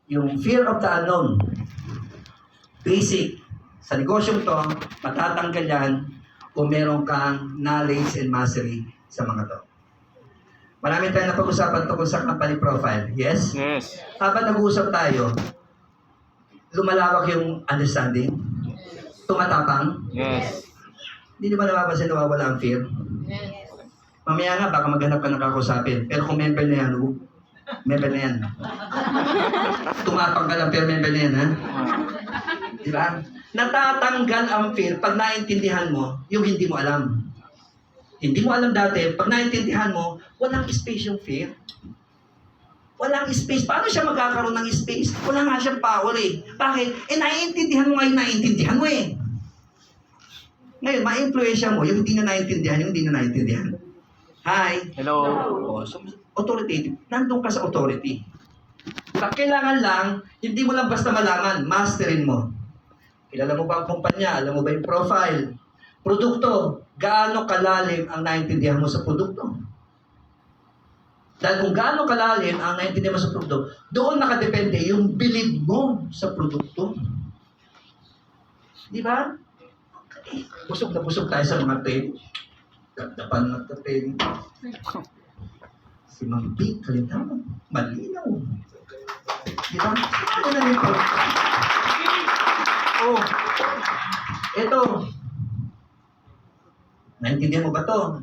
Yung fear of the unknown. Basic. Sa negosyong to, matatanggal yan kung meron kang knowledge and mastery sa mga to. Marami tayong napag-usapan tungkol sa company profile. Yes? Yes. Habang nag-uusap tayo, lumalawak yung understanding, tumatapang. Yes. Hindi naman napapansin nawawala ang fear. Mamaya nga, baka maghanap ka ng kakusapin. Pero kung member na yan, member na yan. Tumapang ka lang, pero member na yan, ha? Di ba? Natatanggal ang fear pag naintindihan mo yung hindi mo alam. Hindi mo alam dati, pag naintindihan mo, walang space yung fear. Walang space. Paano siya magkakaroon ng space? Wala nga siyang power eh. Bakit? Naiintindihan mo ngayon, naiintindihan mo eh. Ngayon, ma-influensya mo yung hindi na naiintindihan, yung hindi na naiintindihan. Hi. Hello. Oh, so, authoritative. Nandun ka sa authority. Kailangan lang, hindi mo lang basta malaman, masterin mo. Kilala mo ba ang kumpanya? Alam mo ba yung profile? Produkto. Gaano kalalim ang naintindihan mo sa produkto? Dahil kung gaano kalalim ang naintindihan mo sa produkto, doon nakadepende yung believe mo sa produkto. Di ba? Okay. Busog na busog tayo sa mga trade. Dapan na trade. Si Ma'am Pig, kalitaw. Malinaw. Di ba? Ano na rin po? Oh. Ito. Naintindihan mo ba to?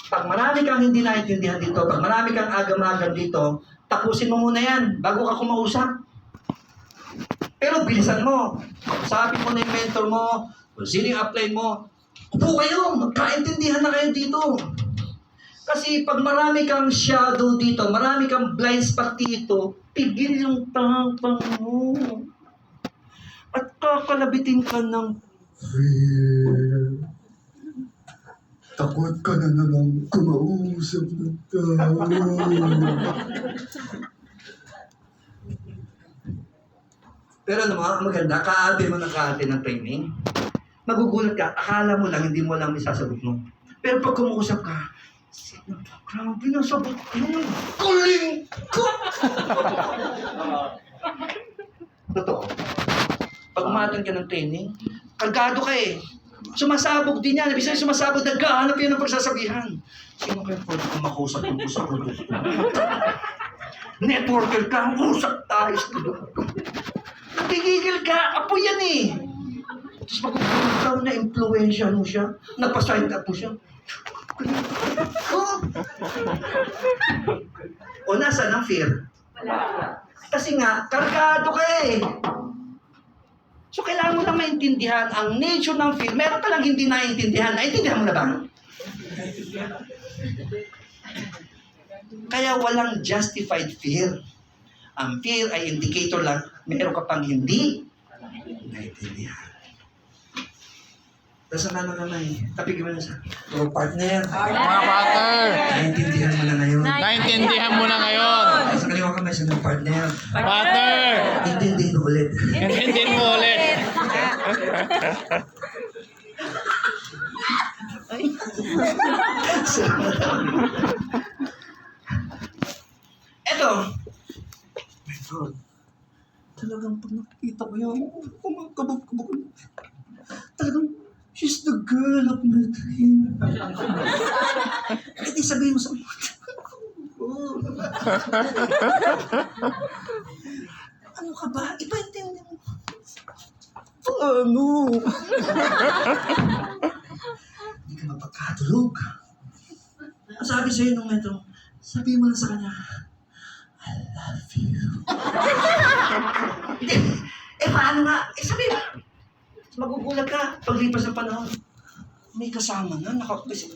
Pag marami kang hindi naintindihan dito, pag marami kang agam-agam dito, tapusin mo muna yan bago ka kumausap. Pero bilisan mo. Sabi mo na yung mentor mo, kung sino yung apply mo, upo kayo, magkaintindihan na kayo dito. Kasi pag marami kang shadow dito, marami kang blind spot dito, pigil yung tapang mo. At kakalabitin ka ng fear. Takot ka na naman kumausap ng tao. Pero ano mga maganda, kaate mo na kaate ng training. Magugulat ka, akala mo lang, hindi mo lang isasagot mo. Pero pag kumuusap ka, grabe na sagot mo, galing ko! Totoo. Pag umatang ka ng training, kargado ka eh. Sumasabog din yan. Ibig sabihin sumasabog, nagkahanap yan ng pagsasabihan. Sino kaya pwede kong makausap yung sa produkto? Networker ka, usap tayo sa produkto. Nagigigil ka, apo yan eh. Tapos magkukulit ka na influensya mo siya, napasign up mo siya. O nasa ng fear? Kasi nga, kargado ka eh. So, kailangan mo lang maintindihan ang nature ng fear. Meron ka lang hindi naiintindihan. Naintindihan mo na ba? Kaya walang justified fear. Ang fear ay indicator lang, meron ka pang hindi naiintindihan. Tapos ang naman eh, tapigin mo na sa partner. Mga partner. Naintindihan mo na ngayon. Naintindihan mo na ngayon. Sa kaliwa ka may ng partner. Partner. Intindihin mo ulit. Intindihin mo ulit. Eto. My God. Talagang pag nakikita ko yan, kumakabog-kabog. Talagang, she's the girl of my dream. Eh di sabihin mo sa mga. Ano ka ba? Ipaintindi mo. Ano? Hindi ka mapagkatulog. Ang sabi sa'yo nung metro, sabihin mo na sa kanya, I love you. Eh paano nga? Eh sabihin mo. Magugulat ka paglipas ng panahon. May kasama na, nakapis.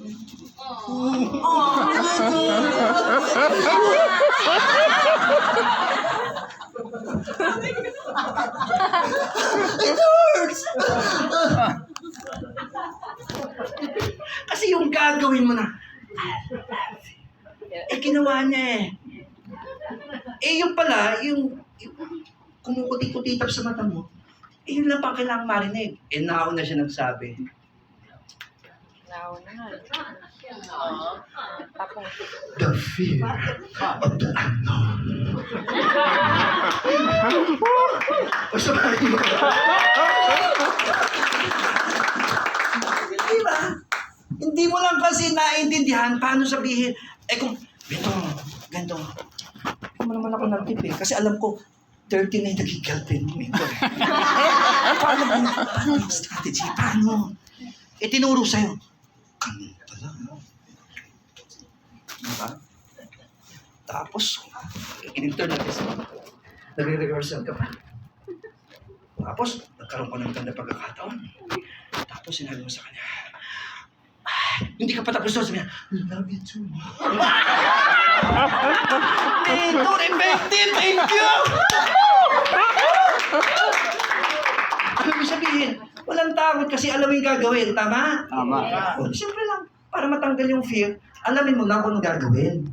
It hurts! Kasi yung gagawin mo na, eh ginawa niya eh. Eh yung pala, yung kumukuti-kuti sa mata mo, eh yun lang pa kailangang marinig. Eh nauna siya nagsabi. Nauna nga. The fear of the unknown. O sabahin mo. Di ba? Hindi mo lang kasi naiintindihan paano sabihin. Eh kung, ganito. Hindi mo naman ako ng tip eh. Kasi alam ko, 30 na yung naging girlfriend mo. Paano yung strategy? Paano? Eh tinuro sa'yo. Ganun pala. Diba? Tapos, in-turn natin sa nagre-rehearsal ka pa. Tapos, nagkaroon ko ng ganda pagkakataon. Tapos, sinabi mo sa kanya, hindi ka pa tapos doon. Sabi niya, love you too. Dito, effective! Thank you! Ano mo sabihin? Walang takot kasi alam mo yung gagawin. Tama? Tama. O, siyempre lang. Para matanggal yung fear, alamin mo lang kung anong gagawin.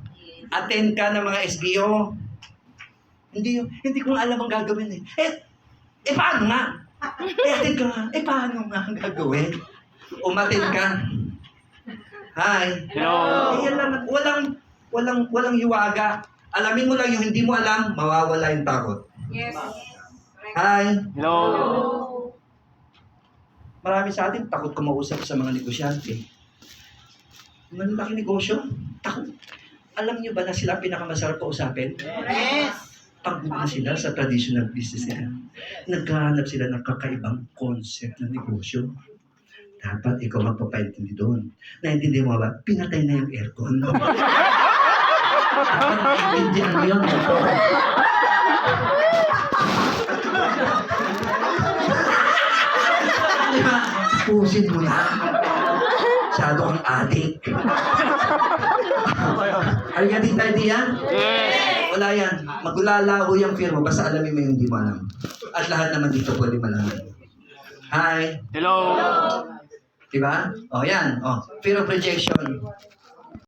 Attend ka ng mga SBO. Hindi ko alam ang gagawin eh. Eh paano nga? Attend ka nga. Paano nga ang gagawin? Umattend ka. Hi. Hello. Yan lang. Walang hiwaga. Alamin mo lang yung hindi mo alam, mawawala yung takot. Yes. Hi. Hello. Marami sa atin takot kumausap sa mga negosyante. Malaki negosyo, takot. Alam niyo ba na sila ang pinakamasarap kausapin? Yes. Pagod na sila sa traditional business nila. Naghahanap sila ng kakaibang concept ng negosyo. Dapat ikaw magpapaintindi doon. Naintindi mo ba? Pinatay na yung aircon. Dapat naintindihan mo yun. Diba? Pusin mo na. Masyado kang adik. Are you getting the idea? Yes. Wala yan. Magulalaho yung fear mo. Basta alamin mo yung hindi mo alam. At lahat naman dito pwede malaman. Hi. Hello. Diba? O yan. O. Fear of rejection.